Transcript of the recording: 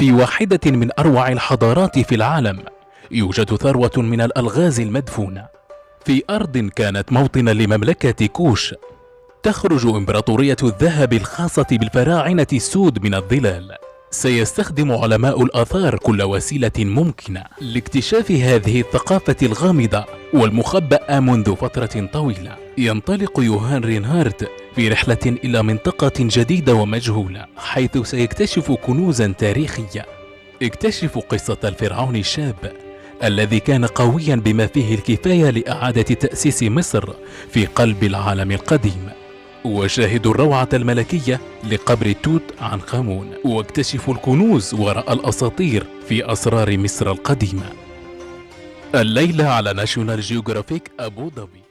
في واحدة من أروع الحضارات في العالم يوجد ثروة من الألغاز المدفونة في أرض كانت موطنا لمملكة كوش. تخرج إمبراطورية الذهب الخاصة بالفراعنة السود من الظلال. سيستخدم علماء الآثار كل وسيلة ممكنة لاكتشاف هذه الثقافة الغامضة والمخبأة منذ فترة طويلة. ينطلق يوهان رينهارت في رحلة إلى منطقة جديدة ومجهولة، حيث سيكتشف كنوزا تاريخية. اكتشف قصة الفرعون الشاب الذي كان قويا بما فيه الكفاية لإعادة تأسيس مصر في قلب العالم القديم. وشاهدوا الروعة الملكية لقبر توت عنخ آمون، واكتشفوا الكنوز وراء الأساطير في أسرار مصر القديمة. الليلة على ناشونال جيوغرافيك أبو ظبي.